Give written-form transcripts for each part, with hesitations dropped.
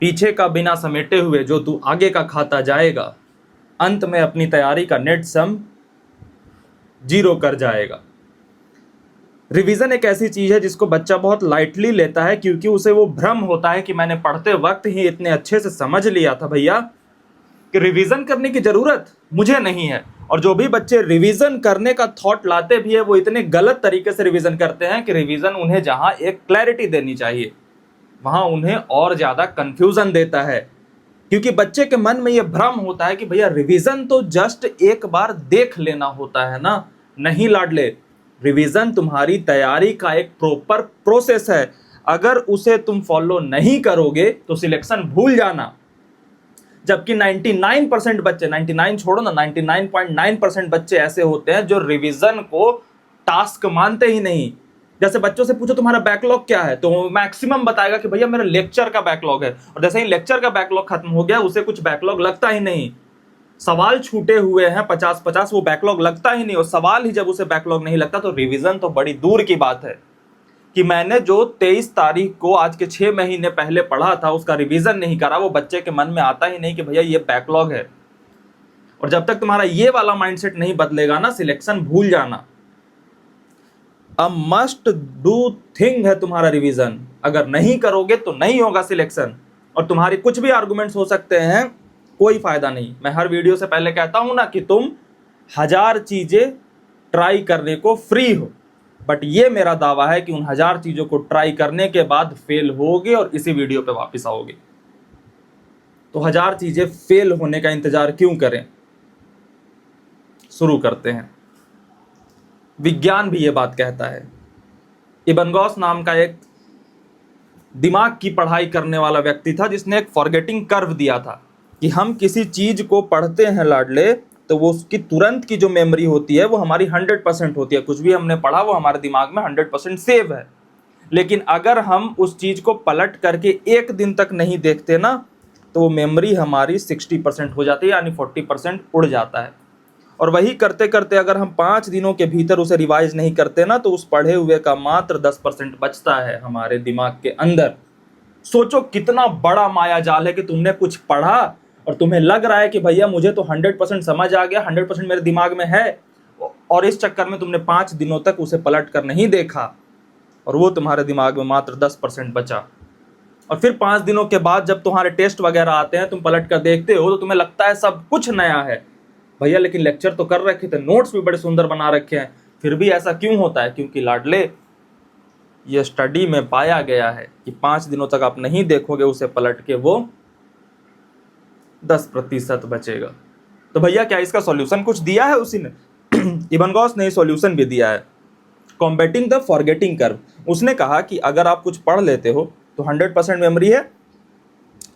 पीछे का बिना समेटे हुए जो तू आगे का खाता जाएगा, अंत में अपनी तैयारी का नेट सम 0 कर जाएगा। रिवीजन एक ऐसी चीज है जिसको बच्चा बहुत लाइटली लेता है, क्योंकि उसे वो भ्रम होता है कि मैंने पढ़ते वक्त ही इतने अच्छे से समझ लिया था भैया कि रिवीजन करने की जरूरत मुझे नहीं है। और जो भी बच्चे रिवीजन करने का थॉट लाते भी है वो इतने गलत तरीके से रिवीजन करते हैं कि रिवीजन उन्हें जहां एक क्लैरिटी देनी चाहिए वहां उन्हें और ज्यादा कंफ्यूजन देता है, क्योंकि बच्चे के मन में यह भ्रम होता है कि भैया रिवीजन तो जस्ट एक बार देख लेना होता है ना। नहीं लाडले, रिवीजन तुम्हारी तैयारी का एक प्रॉपर प्रोसेस है। अगर उसे तुम फॉलो नहीं करोगे तो सिलेक्शन भूल जाना। जबकि 99% बच्चे, 99 छोड़ो ना, 99.9% बच्चे ऐसे होते हैं जो रिवीजन को टास्क मानते ही नहीं। जैसे बच्चों से पूछो तुम्हारा बैकलॉग क्या है, तो मैक्सिमम बताएगा कि भैया मेरा लेक्चर का बैकलॉग है। और जैसे ही लेक्चर का बैकलॉग खत्म हो गया उसे कुछ बैकलॉग लगता ही नहीं। सवाल छूटे हुए हैं 50-50, वो बैकलॉग लगता ही नहीं। और सवाल ही जब उसे बैकलॉग नहीं लगता तो रिवीजन तो बड़ी दूर की बात है। कि मैंने जो 23 तारीख को आज के 6 महीने पहले पढ़ा था उसका रिवीजन नहीं करा, वो बच्चे के मन में आता ही नहीं कि भैया ये बैकलॉग है। और जब तक तुम्हारा ये वाला माइंडसेट नहीं बदलेगा ना, सिलेक्शन भूल जाना। अ मस्ट डू थिंग है तुम्हारा रिवीजन। अगर नहीं करोगे तो नहीं होगा सिलेक्शन। और तुम्हारी कुछ भी आर्गुमेंट्स हो सकते हैं, कोई फायदा नहीं। मैं हर वीडियो से पहले कहता हूं ना कि तुम 1000 चीजें ट्राई करने को फ्री हो, बट ये मेरा दावा है कि उन 1000 चीजों को ट्राई करने के बाद फेल होगे और इसी वीडियो पे वापस आओगे। तो 1000 चीजें फेल होने का इंतजार क्यों करें। शुरू करते हैं। विज्ञान भी ये बात कहता है। इबन गॉस नाम का एक दिमाग की पढ़ाई करने वाला व्यक्ति था जिसने एक फॉरगेटिंग कर्व दिया था कि हम किसी चीज को पढ़ते हैं लाडले तो वो उसकी तुरंत की जो मेमोरी होती है वो हमारी 100% होती है। कुछ भी हमने पढ़ा वो हमारे दिमाग में 100% सेव है। लेकिन अगर हम उस चीज को पलट करके एक दिन तक नहीं देखते ना तो वो मेमोरी हमारी 60% हो जाती है, यानी 40% उड़ जाता है। और वही करते करते अगर हम 5 दिनों के भीतर उसे रिवाइज नहीं करते ना तो उस पढ़े हुए का मात्र 10% बचता है हमारे दिमाग के अंदर। सोचो कितना बड़ा माया जाल है कि तुमने कुछ पढ़ा और तुम्हें लग रहा है कि भैया मुझे तो 100% समझ आ गया, 100% मेरे दिमाग में है, और इस चक्कर में तुमने 5 दिनों तक उसे पलट कर नहीं देखा और वो तुम्हारे दिमाग में मात्र 10% बचा। और फिर 5 दिनों के बाद जब तुम्हारे टेस्ट वगैरह आते हैं, तुम पलट कर देखते हो तो तुम्हें लगता है सब कुछ नया है। भैया लेकिन लेक्चर तो कर रखे थे, नोट्स भी बड़े सुंदर बना रखे हैं, फिर भी ऐसा क्यों होता है? क्योंकि लाडले ये स्टडी में पाया गया है कि 5 दिनों तक आप नहीं देखोगे उसे पलट के, वो 10% बचेगा। तो भैया क्या इसका सॉल्यूशन कुछ दिया है उसी ने? इबन गॉस ने सॉल्यूशन भी दिया है, कॉम्बैटिंग द फॉरगेटिंग कर्व। उसने कहा कि अगर आप कुछ पढ़ लेते हो तो 100% मेमोरी है,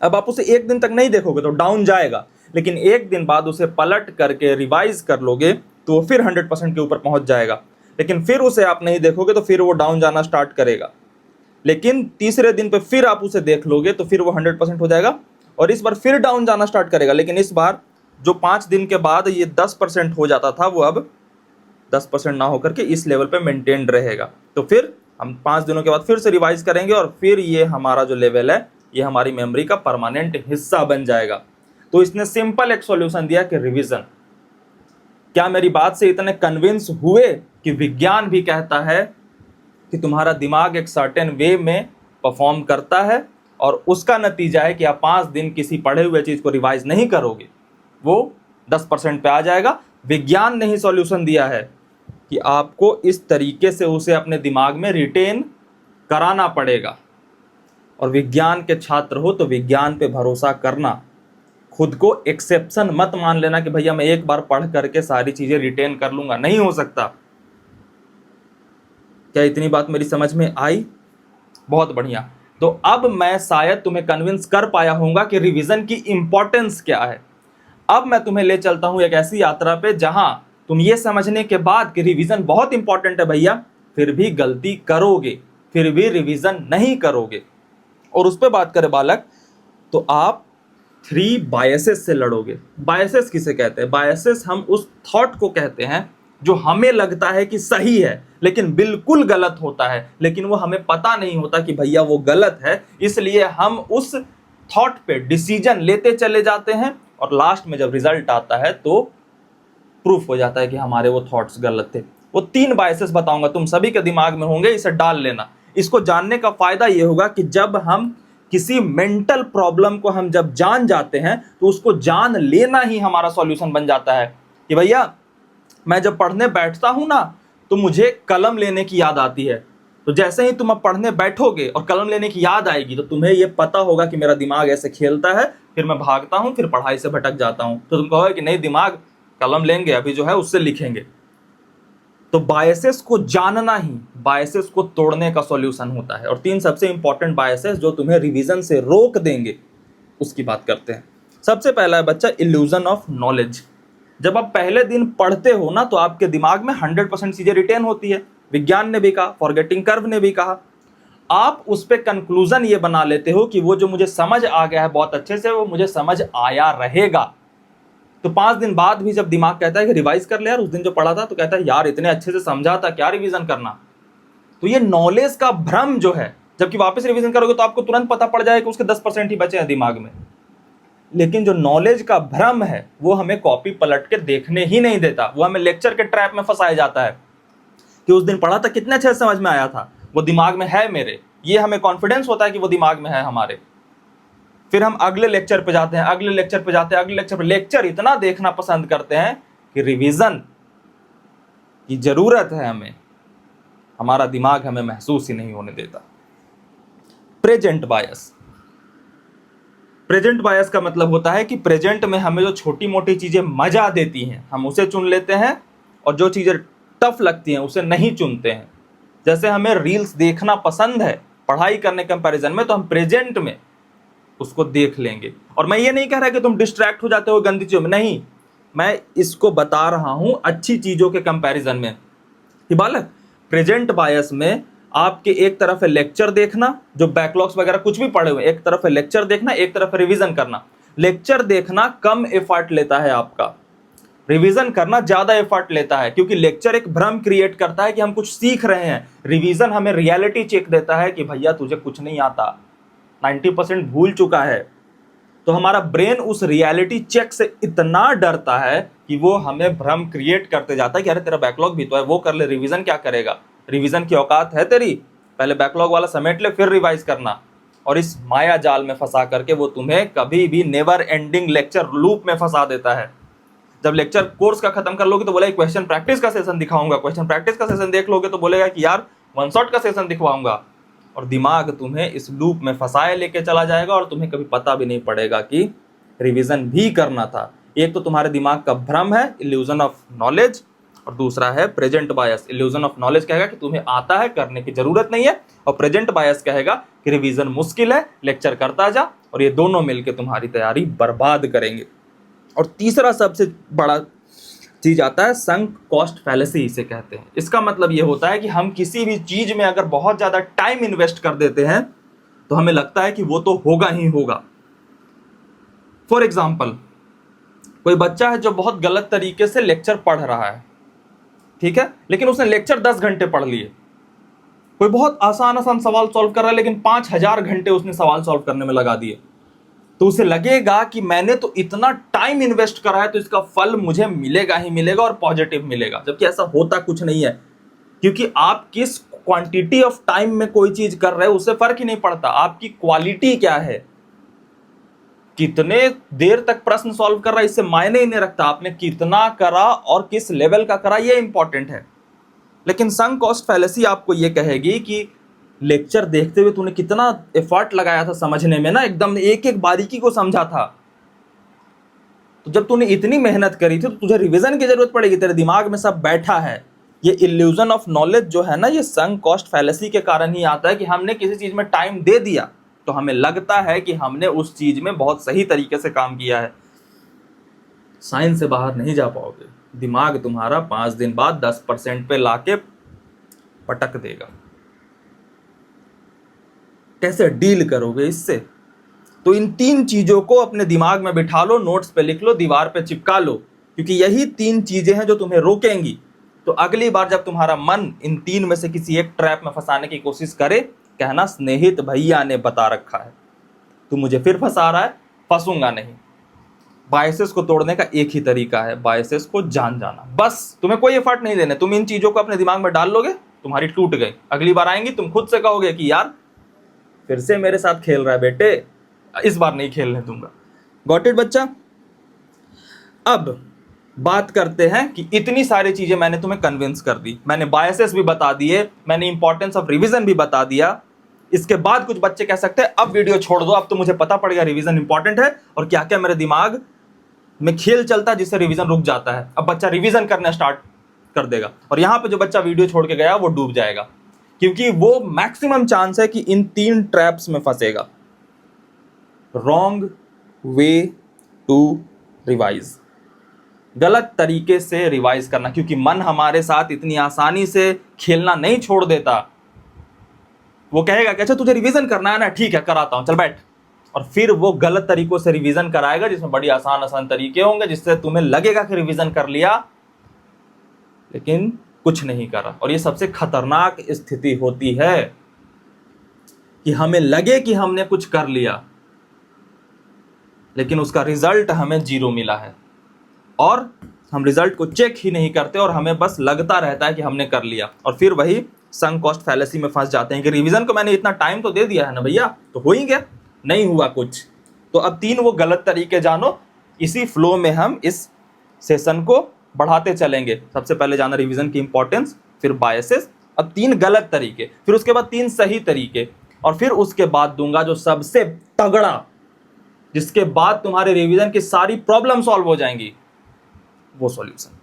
अब आप उसे एक दिन तक नहीं देखोगे तो डाउन जाएगा, लेकिन एक दिन बाद उसे पलट करके रिवाइज कर लोगे तो वो फिर 100% के ऊपर पहुंच जाएगा। लेकिन फिर उसे आप नहीं देखोगे तो फिर वो डाउन जाना स्टार्ट करेगा। लेकिन तीसरे दिन पे फिर आप उसे देख लोगे तो फिर वो 100% हो जाएगा और इस बार फिर डाउन जाना स्टार्ट करेगा। लेकिन इस बार जो 5 दिन के बाद ये 10% हो जाता था वो अब 10% ना होकर के इस लेवल पे मेंटेन रहेगा। तो फिर हम 5 दिनों के बाद फिर से रिवाइज करेंगे और फिर ये हमारा जो लेवल है ये हमारी मेमोरी का परमानेंट हिस्सा बन जाएगा। तो इसने सिंपल एक सॉल्यूशन दिया कि रिवीजन। क्या मेरी बात से इतने कन्विंस हुए कि विज्ञान भी कहता है कि तुम्हारा दिमाग एक सर्टेन वे में परफॉर्म करता है और उसका नतीजा है कि आप 5 दिन किसी पढ़े हुए चीज को रिवाइज नहीं करोगे, वो 10% पे आ जाएगा। विज्ञान ने ही सॉल्यूशन दिया है कि आपको इस तरीके से उसे अपने दिमाग में रिटेन कराना पड़ेगा। और विज्ञान के छात्र हो तो विज्ञान पे भरोसा करना, खुद को एक्सेप्शन मत मान लेना कि भैया मैं एक बार पढ़ करके सारी चीजें रिटेन कर लूंगा, नहीं हो सकता। क्या इतनी बात मेरी समझ में आई? बहुत बढ़िया। तो अब मैं शायद तुम्हें कन्विंस कर पाया होऊंगा कि रिवीजन की इंपॉर्टेंस क्या है। अब मैं तुम्हें ले चलता हूं एक ऐसी यात्रा पे जहां तुम ये समझने के बाद कि रिवीजन बहुत इंपॉर्टेंट है भैया, फिर भी गलती करोगे, फिर भी रिवीजन नहीं करोगे। और उस पर बात करें बालक, तो आप 3 बायसेस से लड़ोगे। बायसेस किसे कहते हैं? बायसेस हम उस थॉट को कहते हैं जो हमें लगता है कि सही है लेकिन बिल्कुल गलत होता है, लेकिन वो हमें पता नहीं होता कि भैया वो गलत है, इसलिए हम उस थॉट पे डिसीजन लेते चले जाते हैं और लास्ट में जब रिजल्ट आता है तो प्रूफ हो जाता है कि हमारे वो थॉट्स गलत थे। वो 3 बायसेस बताऊंगा, तुम सभी के दिमाग में होंगे, इसे डाल लेना। इसको जानने का फायदा ये होगा कि जब हम किसी मेंटल प्रॉब्लम को हम जब जान जाते हैं तो उसको जान लेना ही हमारा सॉल्यूशन बन जाता है कि भैया मैं जब पढ़ने बैठता हूं ना तो मुझे कलम लेने की याद आती है। तो जैसे ही तुम अब पढ़ने बैठोगे और कलम लेने की याद आएगी तो तुम्हें यह पता होगा कि मेरा दिमाग ऐसे खेलता है, फिर मैं भागता हूं, फिर पढ़ाई से भटक जाता हूं। तो तुम कहोगे कि नहीं दिमाग, कलम लेंगे अभी जो है उससे लिखेंगे। तो बायसेस को जानना ही बायसेस को तोड़ने का सॉल्यूशन होता है। और 3 सबसे इंपॉर्टेंट बायसेस जो तुम्हें रिवीजन से रोक देंगे उसकी बात करते हैं। सबसे पहला है बच्चा इल्यूजन ऑफ नॉलेज। जब आप पहले दिन पढ़ते हो ना तो आपके दिमाग में 100% चीजें रिटेन होती है। विज्ञान ने भी कहा, फॉरगेटिंग कर्व ने भी कहा। आप उस पे कंक्लूजन ये बना लेते हो कि वो जो मुझे समझ आ गया है बहुत अच्छे से, वो मुझे समझ आया रहेगा। तो 5 दिन बाद भी जब दिमाग कहता है कि रिवाइज कर ले यार, उस दिन जो पढ़ा था, तो कहता है यार इतने अच्छे से समझा था, क्या रिवीजन करना। तो ये नॉलेज का भ्रम जो है, जबकि वापस रिवीजन करोगे तो आपको तुरंत पता पड़ जाएगा कि उसके 10% ही बचे हैं दिमाग में। लेकिन जो नॉलेज का भ्रम है वो हमें कॉपी पलट के देखने ही नहीं देता, वो हमें लेक्चर के ट्रैप में फंसाया जाता है कि उस दिन पढ़ा था कितने अच्छे से समझ में आया था, वो दिमाग में है मेरे, ये हमें कॉन्फिडेंस होता है कि वो दिमाग में है हमारे। फिर हम अगले लेक्चर पे जाते हैं, अगले लेक्चर पे जाते हैं, अगले लेक्चर पे लेक्चर इतना देखना पसंद करते हैं कि रिवीजन की जरूरत है हमें, हमारा दिमाग हमें महसूस ही नहीं होने देता। प्रेजेंट बायस। प्रेजेंट बायस का मतलब होता है कि प्रेजेंट में हमें जो छोटी मोटी चीजें मजा देती हैं हम उसे चुन लेते हैं, और जो चीजें टफ लगती हैं उसे नहीं चुनते हैं। जैसे हमें रील्स देखना पसंद है पढ़ाई करने कंपैरिजन में, तो हम प्रेजेंट में उसको देख लेंगे। और मैं ये नहीं कह रहा कि तुम डिस्ट्रैक्ट हो जाते हो गंदी चीजों में, नहीं, मैं इसको बता रहा हूं अच्छी चीजों के कंपैरिजन में कि बालक प्रेजेंट बायस में आपके एक तरफ है लेक्चर देखना, जो बैकलॉग्स वगैरह कुछ भी पढ़े हुए, एक तरफ है लेक्चर देखना, एक तरफ है रिवीजन करना। लेक्चर देखना कम एफर्ट लेता है आपका, रिवीजन करना ज्यादा एफर्ट लेता है, क्योंकि लेक्चर एक भ्रम क्रिएट करता है कि हम कुछ सीख रहे हैं। रिवीजन हमें रियलिटी चेक देता है कि भैया तुझे कुछ नहीं आता, 90% भूल चुका है। तो हमारा ब्रेन उस रियलिटी चेक से इतना डरता है कि वो हमें भ्रम क्रिएट करते जाता है कि अरे तेरा बैकलॉग भी तो है, वो कर ले, रिवीजन क्या करेगा, रिवीजन की औकात है तेरी, पहले बैकलॉग वाला समेट ले फिर रिवाइज करना। और इस माया जाल में फंसा करके वो तुम्हें कभी भी नेवर एंडिंग लेक्चर लूप में फंसा देता है। जब लेक्चर कोर्स का खत्म कर लोगे तो बोलेगा क्वेश्चन प्रैक्टिस का सेशन दिखाऊंगा, क्वेश्चन प्रैक्टिस का सेशन देख लोगे तो बोलेगा कि यार 1 शॉट का सेशन दिखवाऊंगा। और दिमाग तुम्हें इस लूप में फंसाए लेके चला जाएगा और तुम्हें कभी पता भी नहीं पड़ेगा कि रिवीजन भी करना था। एक तो तुम्हारे दिमाग का भ्रम है, इल्यूजन ऑफ नॉलेज, और दूसरा है present bias. Illusion of knowledge कहेगा कि तुम्हें आता है, करने की जरूरत नहीं है, और प्रेजेंट बायस कहेगा कि रिवीजन मुश्किल है, लेक्चर करता जा। और ये दोनों मिलकर तुम्हारी तैयारी बर्बाद करेंगे। और तीसरा सबसे बड़ा चीज आता है संक कॉस्ट फैलेसी, इसे कहते हैं। इसका मतलब ये होता है कि हम किसी भी चीज में अगर बहुत ज्यादा टाइम इन्वेस्ट कर देते हैं तो हमें लगता है कि वो तो होगा ही होगा। फॉर एग्जाम्पल, कोई बच्चा है जो बहुत गलत तरीके से लेक्चर पढ़ रहा है, ठीक है, लेकिन उसने लेक्चर 10 घंटे पढ़ लिए। कोई बहुत आसान आसान सवाल सॉल्व कर रहा है लेकिन 5000 घंटे उसने सवाल सॉल्व करने में लगा दिए। तो उसे लगेगा कि मैंने तो इतना टाइम इन्वेस्ट करा है तो इसका फल मुझे मिलेगा ही मिलेगा और पॉजिटिव मिलेगा, जबकि ऐसा होता कुछ नहीं है। क्योंकि आप किस क्वांटिटी ऑफ टाइम में कोई चीज कर रहे हो उससे फर्क ही नहीं पड़ता, आपकी क्वालिटी क्या है, कितने देर तक प्रश्न सॉल्व कर रहा है इससे मायने ही नहीं रखता, आपने कितना करा और किस लेवल का करा ये इंपॉर्टेंट है। लेकिन संक कॉस्ट फैलेसी आपको ये कहेगी कि लेक्चर देखते हुए तूने कितना एफर्ट लगाया था समझने में ना, एकदम एक एक बारीकी को समझा था। तो जब तूने इतनी मेहनत करी थी तो तुझे रिवीजन की जरूरत पड़ेगी, तेरे दिमाग में सब बैठा है। ये इल्यूजन ऑफ नॉलेज जो है ना, ये संक कॉस्ट फैलेसी के कारण ही आता है कि हमने किसी चीज में टाइम दे दिया तो हमें लगता है कि हमने उस चीज में बहुत सही तरीके से काम किया है। साइंस से बाहर नहीं जा पाओगे, दिमाग तुम्हारा 5 दिन बाद 10% पे लाके पटक देगा। कैसे डील करोगे इससे? तो इन 3 चीजों को अपने दिमाग में बिठा लो, नोट्स पे लिख लो, दीवार पे चिपका लो, क्योंकि यही 3 चीजें हैं जो तुम्हें रोकेंगी। तो अगली बार जब तुम्हारा मन इन 3 में से किसी एक ट्रैप में फंसाने की कोशिश करे, कहना स्नेहित भैया ने बता रखा है, तू मुझे फिर फंसा रहा है, फंसूंगा नहीं। बायसेस को तोड़ने का एक ही तरीका है, बायसेस को जान जाना। बस तुम्हें कोई एफर्ट नहीं देने, तुम इन चीजों को अपने दिमाग में डाल लोगे, तुम्हारी टूट गई। अगली बार आएंगी तुम खुद से कहोगे कि यार फिर से मेरे साथ खेल रहा है बेटे, इस बार नहीं खेलने दूंगा। गॉट इट बच्चा? अब बात करते हैं कि इतनी सारी चीजें मैंने तुम्हें कन्विंस कर दी, मैंने बायसेस भी बता दिए, मैंने इंपॉर्टेंस ऑफ रिवीजन भी बता दिया। इसके बाद कुछ बच्चे कह सकते हैं अब वीडियो छोड़ दो, अब तो मुझे पता पड़ गया रिवीजन इंपॉर्टेंट है और क्या क्या मेरे दिमाग में खेल चलता है जिससे रिवीजन रुक जाता है। अब बच्चा रिवीजन करना स्टार्ट कर देगा और यहां पे जो बच्चा वीडियो छोड़ के गया वो डूब जाएगा, क्योंकि वो मैक्सिमम चांस है कि इन 3 ट्रैप्स में फंसेगा। रॉन्ग वे टू रिवाइज, गलत तरीके से रिवाइज करना, क्योंकि मन हमारे साथ इतनी आसानी से खेलना नहीं छोड़ देता। वो कहेगा कि अच्छा तुझे रिवीजन करना है ना, ठीक है कराता हूं, चल बैठ। और फिर वो गलत तरीकों से रिवीजन कराएगा, जिसमें बड़ी आसान आसान तरीके होंगे जिससे तुम्हें लगेगा कि रिवीजन कर लिया, लेकिन कुछ नहीं करा। और ये सबसे खतरनाक स्थिति होती है कि हमें लगे कि हमने कुछ कर लिया, लेकिन उसका रिजल्ट हमें 0 मिला है और हम रिजल्ट को चेक ही नहीं करते और हमें बस लगता रहता है कि हमने कर लिया। और फिर वही संक कॉस्ट फैलेसी में फंस जाते हैं कि रिवीजन को मैंने इतना टाइम तो दे दिया है ना भैया, तो हो ही गया, नहीं हुआ कुछ। तो अब 3 वो गलत तरीके जानो, इसी फ्लो में हम इस सेशन को बढ़ाते चलेंगे। सबसे पहले जाना रिवीजन की इंपॉर्टेंस, फिर बायसेस, अब 3 गलत तरीके, फिर उसके बाद 3 सही तरीके, और फिर उसके बाद दूंगा जो सबसे तगड़ा, जिसके बाद तुम्हारे रिवीजन की सारी प्रॉब्लम सॉल्व हो जाएंगी, वो सॉल्यूशन।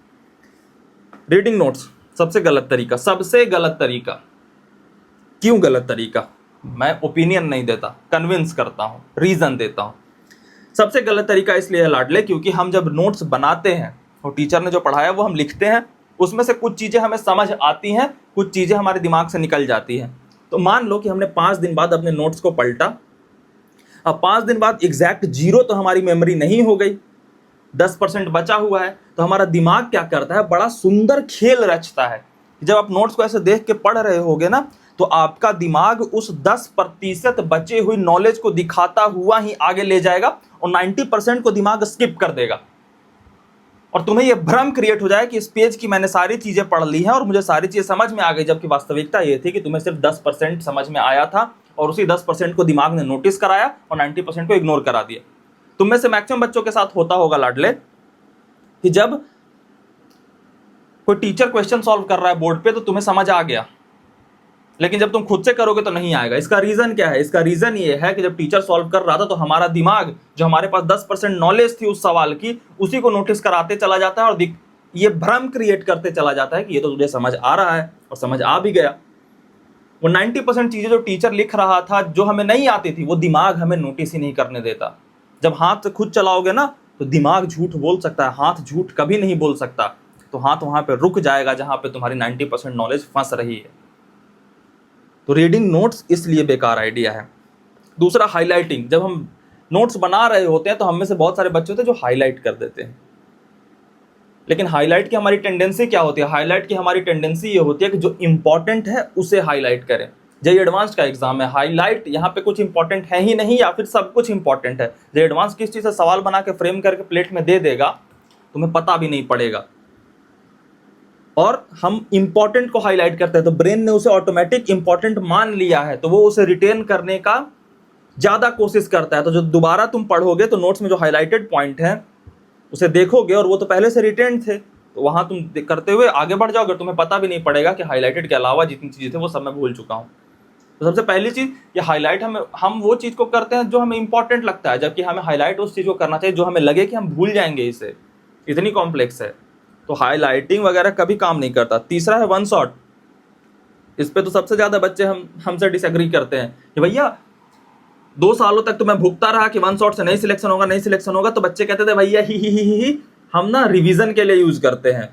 रीडिंग नोट्स सबसे गलत तरीका, सबसे गलत तरीका। क्यों गलत तरीका? मैं ओपिनियन नहीं देता, कन्विंस करता हूं, रीजन देता हूं। सबसे गलत तरीका इसलिए है लाडले, क्योंकि हम जब नोट्स बनाते हैं और टीचर ने जो पढ़ाया वो हम लिखते हैं, उसमें से कुछ चीजें हमें समझ आती हैं, कुछ चीजें हमारे दिमाग से निकल जाती हैं। तो मान लो कि हमने 5 दिन बाद अपने नोट्स को पलटा, अब 5 दिन बाद एग्जैक्ट 0 तो हमारी मेमोरी नहीं हो गई, 10% बचा हुआ है। तो हमारा दिमाग क्या करता है, बड़ा सुंदर खेल रचता है। जब आप नोट्स को ऐसे देख के पढ़ रहे होगे ना, तो आपका दिमाग उस 10% बचे हुई नॉलेज को दिखाता हुआ ही आगे ले जाएगा और 90% को दिमाग स्किप कर देगा। और तुम्हें यह भ्रम क्रिएट हो जाए कि इस पेज की मैंने सारी चीजें पढ़ ली हैं और मुझे सारी चीजें समझ में आ गई, जबकि वास्तविकता यह थी कि तुम्हें सिर्फ 10% समझ में आया था और उसी 10% को दिमाग ने नोटिस कराया और 90% को इग्नोर करा दिया। तुम में से मैक्सिमम बच्चों के साथ होता होगा लाडले कि जब कोई टीचर क्वेश्चन सॉल्व कर रहा है बोर्ड पे तो तुम्हें समझ आ गया, लेकिन जब तुम खुद से करोगे तो नहीं आएगा। इसका रीजन क्या है? इसका रीजन ये है कि जब टीचर सॉल्व कर रहा था तो हमारा दिमाग, जो हमारे पास 10% नॉलेज थी उस सवाल की, उसी को नोटिस कराते चला जाता है और ये भ्रम क्रिएट करते चला जाता है कि ये तो तुझे समझ आ रहा है, और समझ आ भी गया। वो 90% चीजें जो टीचर लिख रहा था, जो हमें नहीं आती थी, वो दिमाग हमें नोटिस ही नहीं करने देता। जब हाथ से खुद चलाओगे ना तो दिमाग झूठ बोल सकता है, हाथ झूठ कभी नहीं बोल सकता। तो हाथ वहां पे रुक जाएगा जहां पे तुम्हारी 90% नॉलेज फंस रही है। तो रीडिंग नोट्स इसलिए बेकार आइडिया है। दूसरा, हाईलाइटिंग। जब हम नोट्स बना रहे होते हैं तो हम में से बहुत सारे बच्चे होते हैं जो हाईलाइट कर देते हैं, लेकिन हाईलाइट की हमारी टेंडेंसी क्या होती है? हाईलाइट की हमारी टेंडेंसी ये होती है कि जो इंपॉर्टेंट है उसे हाईलाइट करें। जेईई एडवांस का एग्जाम है, हाईलाइट यहाँ पे कुछ इंपॉर्टेंट है ही नहीं, या फिर सब कुछ इंपॉर्टेंट है। जेईई एडवांस किस चीज से सवाल बना के फ्रेम करके प्लेट में दे देगा, तुम्हें पता भी नहीं पड़ेगा। और हम इंपॉर्टेंट को हाईलाइट करते हैं तो ब्रेन ने उसे ऑटोमेटिक इंपॉर्टेंट मान लिया है, तो वो उसे रिटेन करने का ज्यादा कोशिश करता है। तो जो दोबारा तुम पढ़ोगे तो नोट्स में जो हाईलाइटेड पॉइंट है उसे देखोगे और वो तो पहले से रिटेन थे, तो वहां तुम करते हुए आगे बढ़ जाओगे, तुम्हें पता भी नहीं पड़ेगा कि हाईलाइटेड के अलावा जितनी चीजें थे वो सब मैं भूल चुका हूँ। तो सबसे पहली चीज ये हाईलाइट, हम वो चीज को करते हैं जो हमें इंपॉर्टेंट लगता है, जबकि हमें हाईलाइट उस चीज को करना चाहिए जो हमें लगे कि हम भूल जाएंगे इसे, इतनी कॉम्प्लेक्स है। तो हाईलाइटिंग वगैरह कभी काम नहीं करता। तीसरा है वन शॉट। इस पे तो सबसे ज्यादा बच्चे हमसे डिसएग्री करते हैं कि भैया 2 सालों तक तो मैं भुगता रहा कि वन शॉट से नहीं सिलेक्शन होगा, नहीं सिलेक्शन होगा। तो बच्चे कहते थे भैया ही हम ना रिवीजन के लिए यूज करते हैं।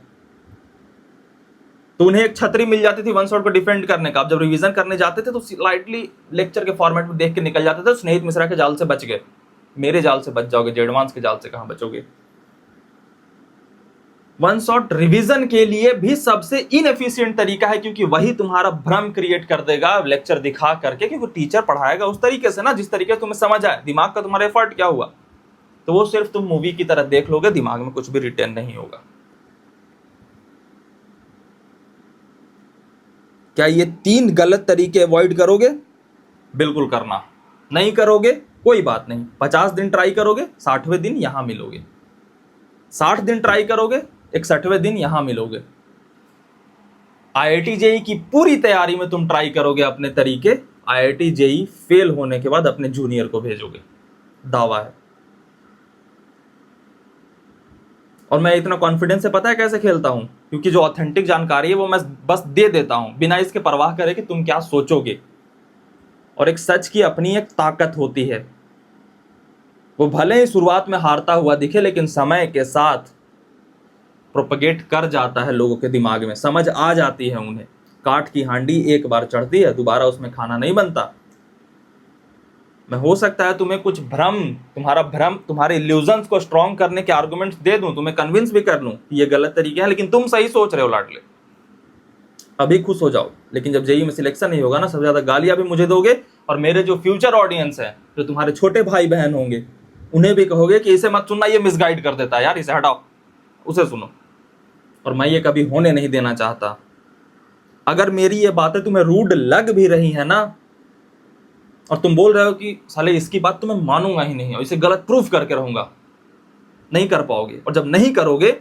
तो उन्हें एक छतरी मिल जाती थी वन शॉट को डिफेंड करने का। अब जब रिवीजन करने जाते थे तो स्लाइटली लेक्चर के फॉर्मेट में देख के निकल जाते थे। तो स्नेहित मिश्रा के जाल से बच गए, मेरे जाल से बच जाओगे, जेईई एडवांस के जाल से कहां बचोगे। वन शॉट रिवीजन के लिए भी सबसे इनएफिशिएंट तरीका है, क्योंकि वही तुम्हारा भ्रम क्रिएट कर देगा लेक्चर दिखा करके, क्योंकि टीचर पढ़ाएगा उस तरीके से ना जिस तरीके से तुम्हें समझ आए। दिमाग का तुम्हारा एफर्ट क्या हुआ, तो वो सिर्फ तुम मूवी की तरह देख लोगे, दिमाग में कुछ भी रिटेन नहीं होगा। क्या ये 3 गलत तरीके अवॉइड करोगे? बिल्कुल करना। नहीं करोगे कोई बात नहीं, 50 दिन ट्राई करोगे, 60वें दिन यहां मिलोगे। 60 दिन ट्राई करोगे, 61वें दिन यहां मिलोगे। IIT JEE की पूरी तैयारी में तुम ट्राई करोगे अपने तरीके, IIT JEE फेल होने के बाद अपने जूनियर को भेजोगे, दावा है। और मैं इतना कॉन्फिडेंस से पता है कैसे खेलता हूं, क्योंकि जो ऑथेंटिक जानकारी है वो मैं बस दे देता हूं बिना इसके परवाह करे कि तुम क्या सोचोगे। और एक सच की अपनी एक ताकत होती है, वो भले ही शुरुआत में हारता हुआ दिखे, लेकिन समय के साथ प्रोपगेट कर जाता है लोगों के दिमाग में, समझ आ जाती है उन्हें। काठ की हांडी एक बार चढ़ती है, दोबारा उसमें खाना नहीं बनता। मैं हो सकता है तुम्हें कुछ भ्रम, तुम्हारे इल्यूजन्स को स्ट्रॉन्ग करने के आर्गुमेंट्स दे दूं, तुम्हें कन्विंस भी कर लूं कि ये गलत तरीके हैं, लेकिन तुम सही सोच रहे हो लाडले। अभी खुश हो जाओ, लेकिन जब JEE में सिलेक्शन नहीं होगा ना, सबसे ज्यादा गालियां भी मुझे दोगे, और मेरे जो फ्यूचर ऑडियंस है, जो तुम्हारे छोटे भाई बहन होंगे, उन्हें भी कहोगे कि इसे मत सुनना, ये मिसगाइड कर देता है यार, इसे हटाओ, उसे सुनो। और मैं ये कभी होने नहीं देना चाहता। अगर मेरी ये बातें तुम्हें रूड लग भी रही है ना, और तुम बोल रहे हो कि साले इसकी बात तो मैं मानूंगा ही नहीं और इसे गलत प्रूफ करके रहूंगा, नहीं कर पाओगे। और जब नहीं करोगे,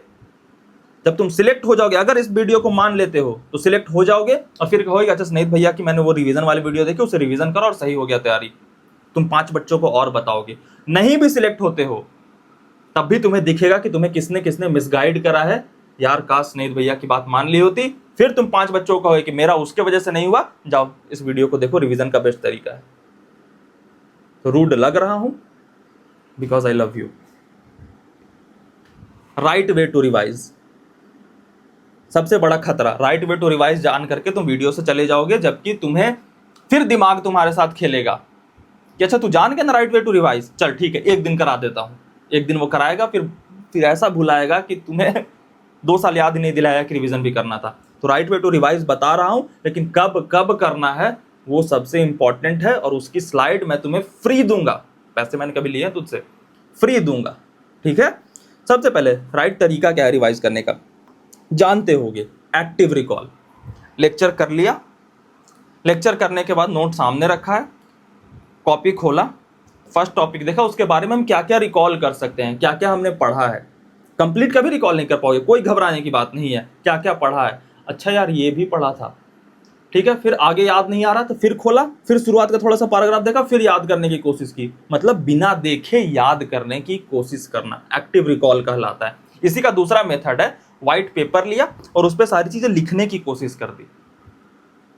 जब तुम सिलेक्ट हो जाओगे, अगर इस वीडियो को मान लेते हो तो सिलेक्ट हो जाओगे, और फिर कहोगे अच्छा स्नेहित भैया कि मैंने वो रिवीजन वाली वीडियो देखी, उसे रिवीजन करो और सही हो गया तैयारी, तुम 5 बच्चों को और बताओगे। नहीं भी सिलेक्ट होते हो तब भी तुम्हें दिखेगा कि तुम्हें किसने किसने मिसगाइड करा है, यार काश स्नेहित भैया की बात मान ली होती। फिर तुम 5 बच्चों को कहोगे कि मेरा उसके वजह से नहीं हुआ, जाओ इस वीडियो को देखो, रिवीजन का बेस्ट तरीका है। तो रूड लग रहा हूं because I love you. Right way to revise, सबसे बड़ा खतरा राइट वे टू रिवाइज जान करके तुम वीडियो से चले जाओगे, जबकि तुम्हें फिर दिमाग तुम्हारे साथ खेलेगा कि अच्छा तू जान के ना राइट वे टू रिवाइज, चल ठीक है एक दिन करा देता हूं। एक दिन वो कराएगा, फिर ऐसा भुलाएगा कि तुम्हें 2 साल याद ही नहीं दिलाया कि रिवीजन भी करना था। तो राइट वे टू रिवाइज बता रहा हूं, लेकिन कब कब करना है वो सबसे इंपॉर्टेंट है, और उसकी स्लाइड मैं तुम्हें फ्री दूंगा। पैसे मैंने कभी लिए हैं तुझसे, फ्री दूंगा, ठीक है। सबसे पहले राइट तरीका क्या है रिवाइज करने का, जानते होगे, एक्टिव रिकॉल। लेक्चर कर लिया, लेक्चर करने के बाद नोट सामने रखा है, कॉपी खोला, फर्स्ट टॉपिक देखा, उसके बारे में हम क्या क्या रिकॉल कर सकते हैं, क्या क्या हमने पढ़ा है। कंप्लीट कभी रिकॉल नहीं कर पाओगे, कोई घबराने की बात नहीं है। क्या क्या पढ़ा है, अच्छा यार ये भी पढ़ा था, ठीक है। फिर आगे याद नहीं आ रहा तो फिर खोला, फिर शुरुआत का थोड़ा सा पैराग्राफ देखा, फिर याद करने की कोशिश की। मतलब बिना देखे याद करने की कोशिश करना एक्टिव रिकॉल कहलाता है। इसी का दूसरा मेथड है, व्हाइट पेपर लिया और उस पर सारी चीजें लिखने की कोशिश कर दी,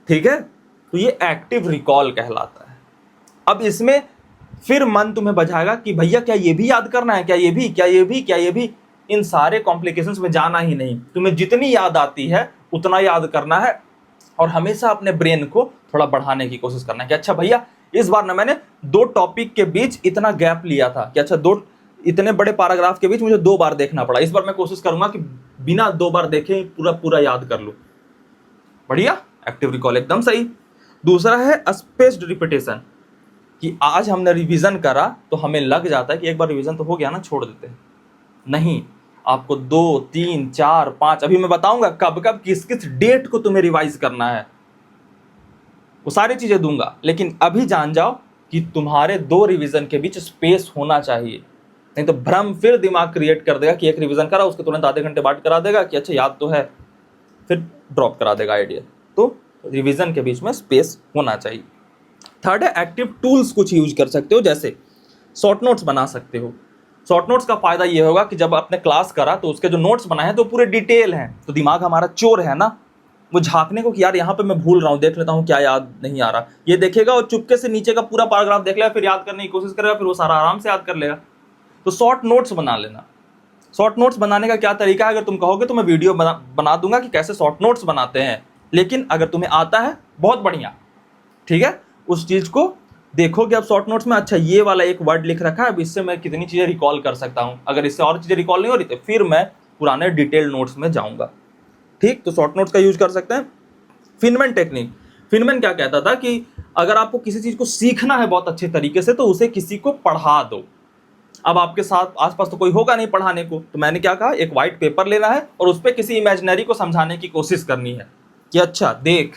ठीक है। तो ये एक्टिव रिकॉल कहलाता है। अब इसमें फिर मन तुम्हें बजाएगा कि भैया क्या ये भी याद करना है, क्या ये भी, क्या ये भी, क्या ये भी। इन सारे कॉम्प्लिकेशंस में जाना ही नहीं, तुम्हें जितनी याद आती है उतना याद करना है, और हमेशा अपने ब्रेन को थोड़ा बढ़ाने की कोशिश करना है कि अच्छा भैया इस बार ना मैंने 2 टॉपिक के बीच इतना गैप लिया था कि अच्छा 2 इतने बड़े पैराग्राफ के बीच मुझे 2 बार देखना पड़ा, इस बार मैं कोशिश करूंगा कि बिना 2 बार देखे पूरा पूरा याद कर लूं। बढ़िया, एक्टिव रिकॉल एकदम सही। दूसरा है स्पेस्ड रिपीटेशन, कि आज हमने रिवीजन करा तो हमें लग जाता है कि एक बार रिवीजन तो हो गया ना, छोड़ देते हैं। नहीं, आपको 2, 3, 4, 5, अभी मैं बताऊंगा कब कब किस किस डेट को तुम्हें रिवाइज करना है, वो सारी चीजें दूंगा। लेकिन अभी जान जाओ कि तुम्हारे 2 रिवीजन के बीच स्पेस होना चाहिए, नहीं तो भ्रम फिर दिमाग क्रिएट कर देगा कि एक रिवीजन करा, उसके तुरंत आधे घंटे बाद करा देगा कि अच्छा याद तो है, फिर ड्रॉप करा देगा आइडिया। तो रिवीजन के बीच में स्पेस होना चाहिए। थर्ड है एक्टिव टूल्स कुछ यूज कर सकते हो, जैसे शॉर्ट नोट्स बना सकते हो। शॉर्ट नोट्स का फायदा ये होगा कि जब आपने क्लास करा तो उसके जो नोट्स बनाए हैं तो पूरे डिटेल हैं, तो दिमाग हमारा चोर है ना, वो झांकने को कि यार यहाँ पे मैं भूल रहा हूँ, देख लेता हूँ क्या याद नहीं आ रहा, ये देखेगा और चुपके से नीचे का पूरा पैराग्राफ देख लेगा, फिर याद करने की कोशिश करेगा, फिर वो सारा आराम से याद कर लेगा। तो शॉर्ट नोट्स बना लेना। शॉर्ट नोट्स बनाने का क्या तरीका है, अगर तुम कहोगे तो मैं वीडियो बना दूंगा कि कैसे शॉर्ट नोट्स बनाते हैं, लेकिन अगर तुम्हें आता है बहुत बढ़िया, ठीक है, उस चीज को देखोगे अब शॉर्ट नोट्स में, अच्छा ये वाला एक वर्ड लिख रखा है, अब इससे मैं कितनी चीजें रिकॉल कर सकता हूं, अगर इससे और चीजें रिकॉल नहीं हो रही तो फिर मैं पुराने डिटेल नोट्स में जाऊंगा। ठीक, तो शॉर्ट नोट्स का यूज कर सकते हैं। फिनमैन टेक्निक, फिनमैन क्या कहता था कि अगर आपको किसी चीज को सीखना है बहुत अच्छे तरीके से तो उसे किसी को पढ़ा दो। अब आपके साथ आसपास तो कोई होगा नहीं पढ़ाने को, तो मैंने क्या कहा, एक व्हाइट पेपर लेना है और उस पर किसी इमेजिनरी को समझाने की कोशिश करनी है कि अच्छा देख,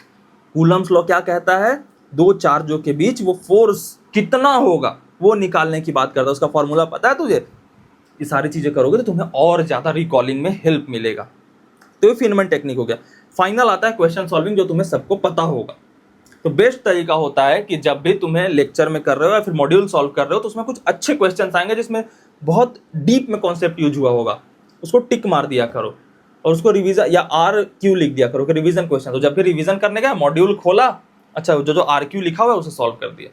कूलम्स लॉ क्या कहता है, दो चार्जों के बीच वो फोर्स कितना होगा वो निकालने की बात करता है, उसका फॉर्मूला पता है तुझे। ये सारी चीजें करोगे तो तुम्हें और ज्यादा रिकॉलिंग में हेल्प मिलेगा। तो ये फिनमैन टेक्निक हो गया। फाइनल आता है क्वेश्चन सॉल्विंग, जो तुम्हें सबको पता होगा। तो बेस्ट तरीका होता है कि जब भी तुम्हें लेक्चर में कर रहे हो या फिर मॉड्यूल सॉल्व कर रहे हो तो उसमें कुछ अच्छे क्वेश्चन आएंगे जिसमें बहुत डीप में कॉन्सेप्ट यूज हुआ होगा, उसको टिक मार दिया करो और उसको रिवीजन या RQ लिख दिया करो कि रिवीजन क्वेश्चन। तो जब भी रिवीजन करने का मॉड्यूल खोला, अच्छा जो RQ लिखा हुआ है उसे सॉल्व कर दिया।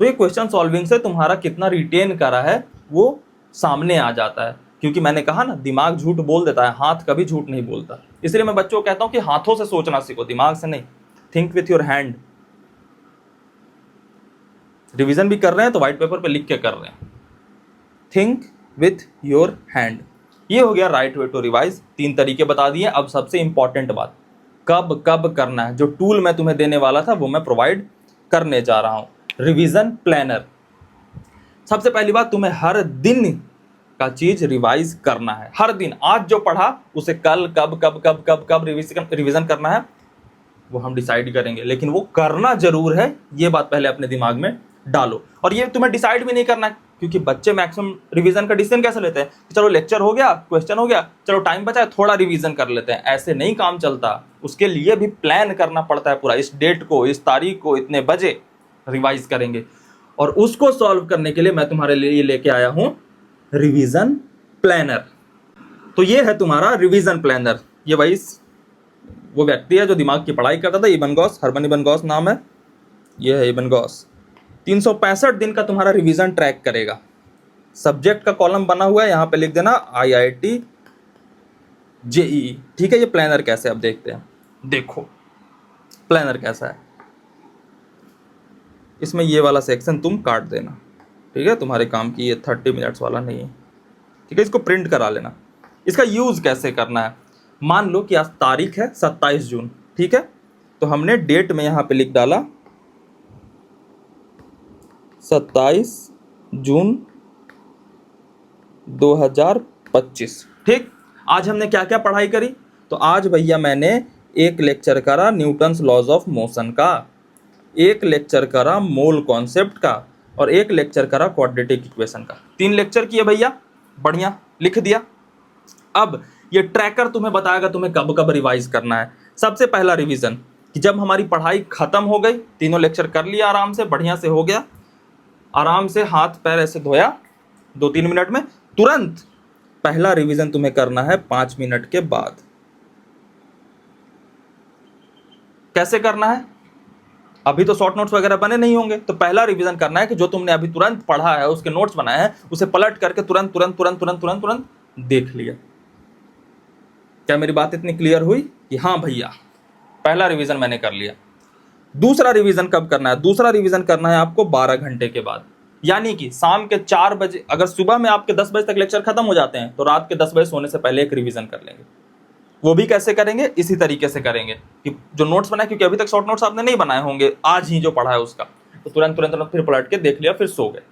तो ये क्वेश्चन सॉल्विंग से तुम्हारा कितना रिटेन करा है वो सामने आ जाता है, क्योंकि मैंने कहा ना, दिमाग झूठ बोल देता है, हाथ कभी झूठ नहीं बोलता। इसलिए मैं बच्चों को कहता हूं कि हाथों से सोचना सीखो, दिमाग से नहीं। Think with your hand. Revision भी कर रहे हैं तो व्हाइट पेपर पे लिख के कर रहे हैं। Think with your hand. ये हो गया राइट वे टू रिवाइज। 3 तरीके बता दिए। अब सबसे इंपॉर्टेंट बात, कब कब करना है। जो टूल मैं तुम्हें देने वाला था वो मैं प्रोवाइड करने जा रहा हूं, रिवीजन प्लानर। सबसे पहली बात, तुम्हें हर दिन का चीज रिवाइज करना है। हर दिन आज जो पढ़ा उसे कल कब कब कब कब कब रिवीजन करना है वो हम डिसाइड करेंगे, लेकिन वो करना जरूर है। ये बात पहले अपने दिमाग में डालो। और ये तुम्हें डिसाइड भी नहीं करना है, क्योंकि बच्चे मैक्सिमम रिवीजन का डिसीजन कैसे लेते हैं कि चलो लेक्चर हो गया, क्वेश्चन हो गया, चलो टाइम बचा है थोड़ा रिवीजन कर लेते हैं। ऐसे नहीं काम चलता, उसके लिए भी प्लान करना पड़ता है पूरा। इस डेट को, इस तारीख को, इतने बजे रिवाइज करेंगे। और उसको सॉल्व करने के लिए मैं तुम्हारे लिए लेके आया हूं रिवीजन प्लानर। तो ये है तुम्हारा रिवीजन प्लानर। ये वही वो व्यक्ति है जो दिमाग की पढ़ाई करता था, इबन गॉस, हरमन इबन गॉस नाम है। ये है इबन गॉस। 365 दिन का तुम्हारा रिवीजन ट्रैक करेगा। सब्जेक्ट का कॉलम बना हुआ है, यहां पे लिख देना IIT JEE। ठीक है, ये प्लानर कैसे अब देखते हैं। देखो प्लानर कैसा है। इसमें ये वाला सेक्शन तुम काट देना, ठीक है, तुम्हारे काम की। ये 30 मिनट्स वाला नहीं है, ठीक है, इसको प्रिंट करा लेना। इसका यूज कैसे करना है, मान लो कि आज तारीख है 27 जून, ठीक है, तो हमने डेट में यहां पे लिख डाला 27 जून 2025। ठीक, आज हमने क्या क्या पढ़ाई करी, तो आज भैया मैंने एक लेक्चर करा न्यूटन्स लॉज ऑफ मोशन का, एक लेक्चर करा मोल कॉन्सेप्ट का, और एक लेक्चर करा क्वाड्रेटिक इक्वेशन का। 3 लेक्चर किए भैया, बढ़िया, लिख दिया। अब ये ट्रैकर तुम्हें बताएगा तुम्हें कब कब रिवाइज करना है। सबसे पहला रिवीजन कि जब हमारी पढ़ाई खत्म हो गई, तीनों लेक्चर कर लिया आराम से, बढ़िया से हो गया, आराम से हाथ पैर ऐसे धोया 2-3 मिनट में, तुरंत पहला रिवीजन तुम्हें करना है 5 मिनट के बाद। कैसे करना है, अभी तो शॉर्ट नोट्स वगैरह बने नहीं होंगे, तो पहला रिवीजन करना है कि जो तुमने अभी तुरंत पढ़ा है, उसके नोट्स बनाए हैं, उसे पलट करके तुरंत तुरंत तुरंत तुरंत तुरंत तुरंत देख लिया। क्या मेरी बात इतनी क्लियर हुई कि हाँ भैया पहला रिवीजन मैंने कर लिया। दूसरा रिवीजन कब करना है, दूसरा रिवीजन करना है आपको 12 घंटे के बाद, यानी कि शाम के 4 बजे। अगर सुबह में आपके 10 बजे तक लेक्चर खत्म हो जाते हैं तो रात के 10 बजे सोने से पहले एक रिवीजन कर लेंगे। वो भी कैसे करेंगे, इसी तरीके से करेंगे कि जो नोट्स बनाए, क्योंकि अभी तक शॉर्ट नोट्स आपने नहीं बनाए होंगे, आज ही जो पढ़ा है उसका, तो तुरंत तुरंत तुरंत फिर पलट के देख लिया, फिर सो गए।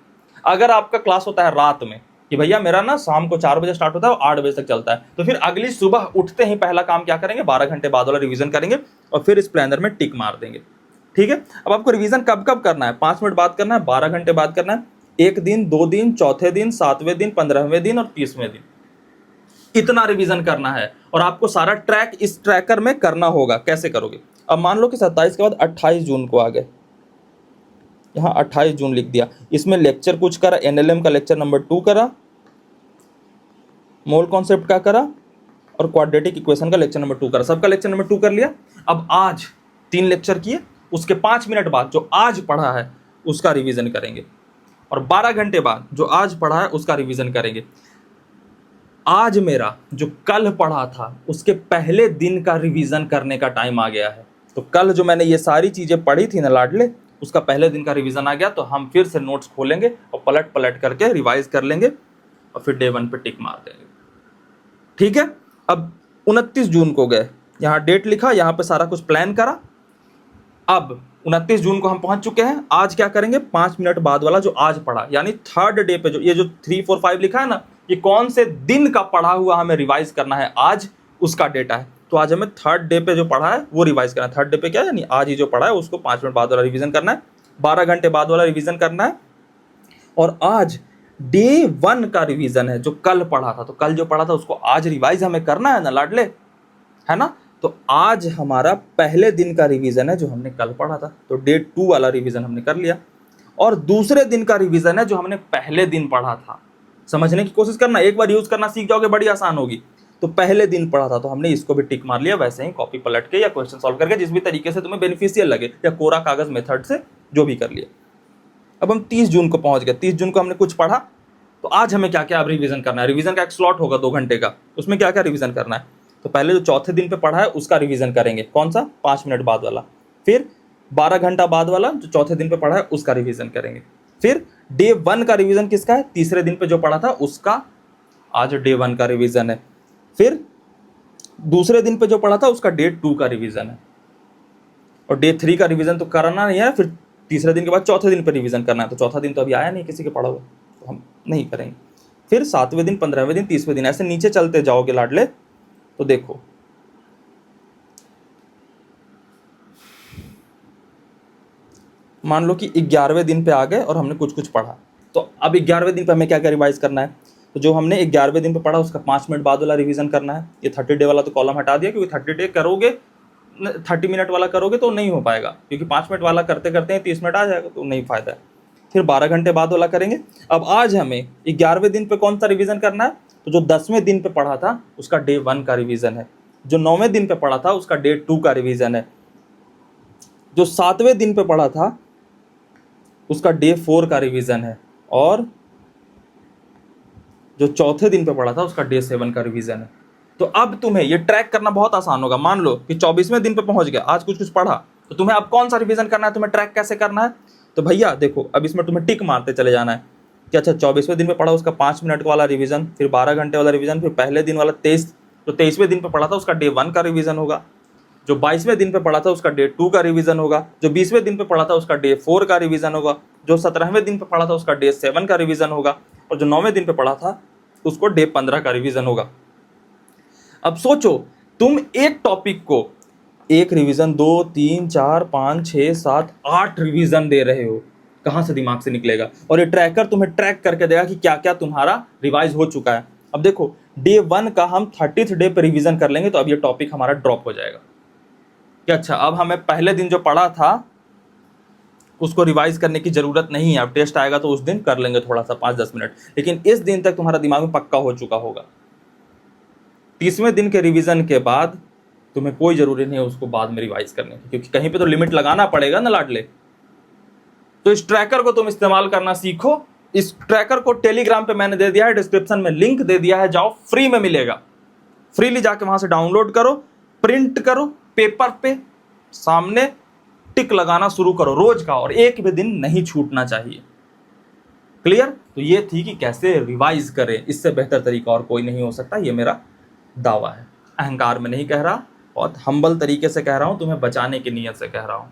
अगर आपका क्लास होता है रात में कि भैया मेरा ना शाम को 4 बजे स्टार्ट होता है और 8 बजे तक चलता है, तो फिर अगली सुबह उठते ही पहला काम क्या करेंगे, 12 घंटे बाद वाला रिवीजन करेंगे और फिर इस प्लानर में टिक मार देंगे। ठीक है, अब आपको रिवीजन कब कब करना है, 5 मिनट बाद करना है, 12 घंटे बाद करना है, 1 दिन, 2 दिन, चौथे दिन, 7वें दिन, 15वें दिन और 30वें दिन, इतना रिवीजन करना है। और आपको सारा ट्रैक इस ट्रैकर में करना होगा। कैसे करोगे, अब मान लो कि 27 के बाद 28 जून को आ गए, यहाँ 28 जून लिख दिया, इसमें लेक्चर कुछ करा, NLM का लेक्चर नंबर 2 करा, मोल कॉन्सेप्ट का करा और क्वाड्रेटिक इक्वेशन का लेक्चर नंबर 2 करा, सबका लेक्चर नंबर 2 कर लिया। अब आज 3 लेक्चर किए, उसके 5 मिनट बाद जो आज पढ़ा है उसका रिवीजन करेंगे और 12 घंटे बाद जो आज पढ़ा है उसका रिवीजन करेंगे। आज मेरा जो कल पढ़ा था उसके पहले दिन का रिवीजन करने का टाइम आ गया है। तो कल जो मैंने ये सारी चीजें पढ़ी थी ना लाडले, उसका पहले दिन का रिवीजन आ गया, तो हम फिर से नोट्स खोलेंगे और पलट पलट करके रिवाइज कर लेंगे और फिर डे 1 पे टिक मार देंगे। ठीक है, अब 29 जून को गए, यहाँ डेट लिखा, यहाँ पे सारा कुछ प्लान करा। अब 29 जून को हम पहुंच चुके हैं। आज क्या करेंगे, 5 मिनट बाद वाला जो आज पढ़ा, यानी थर्ड डे पे जो ये जो 3 4 5 लिखा है ना, ये कौन से दिन का पढ़ा हुआ हमें रिवाइज करना है, आज उसका डेटा है। तो आज हमें थर्ड डे पे जो पढ़ा है वो रिवाइज करना है। थर्ड डे पे क्या है, यानी आज ही जो पढ़ा है उसको 5 मिनट बाद वाला रिवीजन करना है, 12 घंटे बाद वाला रिवीजन करना है। और आज डे 1 का रिवीजन है, जो कल पढ़ा था। तो कल जो पढ़ा था उसको आज रिवाइज हमें करना है ना लाडले, है ना। तो आज हमारा पहले दिन का रिवीजन है जो हमने कल पढ़ा था, तो डे 2 वाला रिवीजन हमने कर लिया। और दूसरे दिन का रिवीजन है जो हमने पहले दिन पढ़ा था। समझने की कोशिश करना, एक बार यूज करना सीख जाओगे, बड़ी आसान होगी। तो पहले दिन पढ़ा था तो हमने इसको भी टिक मार लिया, वैसे ही कॉपी पलट के या क्वेश्चन सॉल्व करके, जिस भी तरीके से तुम्हें बेनिफिशियल लगे, या कोरा कागज मेथड से जो भी कर लिया। अब हम 30 जून को पहुंच गए। 30 जून को हमने कुछ पढ़ा, तो आज हमें क्या क्या अब रिवीजन करना है। रिवीजन का एक स्लॉट होगा 2 घंटे का, उसमें क्या क्या रिवीजन करना है। तो पहले जो चौथे दिन पे पढ़ा है उसका रिवीजन करेंगे, कौन सा, 5 मिनट बाद वाला। फिर 12 घंटा बाद वाला जो चौथे दिन पे पढ़ा है उसका रिवीजन करेंगे। फिर डे 1 का रिवीजन किसका है, तीसरे दिन पे जो पढ़ा था उसका आज डे 1 का रिवीजन है। फिर दूसरे दिन पे जो पढ़ा था उसका डे 2 का रिवीजन है। और डे 3 का रिवीजन तो करना नहीं है, फिर तीसरे दिन के बाद चौथे दिन पे रिवीजन करना है। तो चौथा दिन तो अभी आया नहीं किसी के पढ़ा हुआ, तो हम नहीं करेंगे। फिर 7वें दिन, 15वें दिन, 30वें दिन, ऐसे नीचे चलते जाओगे लाडले। तो देखो मान लो कि 11वें दिन पे आ गए और हमने कुछ कुछ पढ़ा। तो अब 11वें दिन पे हमें क्या क्या रिवाइज करना है। तो जो हमने 11वें दिन पे पढ़ा उसका 5 मिनट बाद वाला रिवीजन करना है। ये 30 डे वाला तो कॉलम हटा दिया, क्योंकि 30 डे करोगे, 30 मिनट वाला करोगे तो नहीं हो पाएगा, क्योंकि 5 मिनट वाला करते करते 30 मिनट आ जाएगा, तो नहीं फायदा है। फिर 12 घंटे बाद वाला करेंगे। अब आज हमें 11वें दिन पे कौन सा रिवीजन करना है, तो जो 10वें दिन पे पढ़ा था उसका डे 1 का रिवीजन है। जो 9वें दिन पे पढ़ा था उसका डे 2 का रिवीजन है। जो 7वें दिन पे पढ़ा था उसका डे 4 का रिवीजन है। और जो चौथे दिन पे पढ़ा था उसका डे 7 का रिवीजन है। तो अब तुम्हें ये ट्रैक करना बहुत आसान होगा। मान लो कि 24वें दिन पे पहुंच गए, आज कुछ कुछ पढ़ा, तो तुम्हें अब कौन सा रिवीजन करना है, तुम्हें ट्रैक कैसे करना है। तो भैया देखो, अब इसमें तुम्हें टिक मारते चले जाना है कि अच्छा 24वें दिन पे पढ़ा उसका 5 मिनट वाला रिवीजन, फिर 12 घंटे वाला रिवीजन, फिर पहले दिन वाला 23, जो 23वें दिन पे पढ़ा था उसका डे 1 का रिवीजन होगा। जो 22वें दिन पे पढ़ा था उसका डे 2 का रिवीजन होगा। जो 20वें दिन पे पढ़ा था उसका डे 4 का रिवीजन होगा। जो 17वें दिन पे पढ़ा था उसका डे 7 का रिवीजन होगा। और जो 9वें दिन पे पढ़ा था उसको डे 15 का रिवीजन होगा। अब सोचो, तुम एक टॉपिक को एक रिवीजन, 2 3 4 5 6 7 8 रिवीजन दे रहे हो, कहाँ से दिमाग से निकलेगा। और ये ट्रैकर तुम्हें ट्रैक करके देगा कि क्या क्या तुम्हारा रिवाइज हो चुका है। अब देखो, डे 1 का हम 30th डे पे रिवीजन कर लेंगे, तो अब ये टॉपिक हमारा ड्रॉप हो जाएगा कि अच्छा अब हमें पहले दिन जो पढ़ा था उसको रिवाइज करने की जरूरत नहीं है। अब टेस्ट आएगा तो उस दिन कर लेंगे थोड़ा सा 5-10 मिनट, लेकिन इस दिन तक तुम्हारा दिमाग में पक्का हो चुका होगा। 30वें दिन के रिवीजन के बाद तुम्हें कोई जरूरी नहीं है उसको बाद में रिवाइज करने की, क्योंकि कहीं पे तो लिमिट लगाना पड़ेगा ना लाडले। तो इस ट्रैकर को तुम इस्तेमाल करना सीखो। इस ट्रैकर को टेलीग्राम पे मैंने दे दिया है, डिस्क्रिप्शन में लिंक दे दिया है, जाओ फ्री में मिलेगा। फ्रीली जाके वहां से डाउनलोड करो, प्रिंट करो, पेपर पे सामने टिक लगाना शुरू करो रोज का, और एक भी दिन नहीं छूटना चाहिए। क्लियर। तो ये थी कि कैसे रिवाइज करें, इससे बेहतर तरीका और कोई नहीं हो सकता, ये मेरा दावा है। अहंकार में नहीं कह रहा, बहुत हम्बल तरीके से कह रहा हूं, तुम्हें बचाने की नीयत से कह रहा हूं।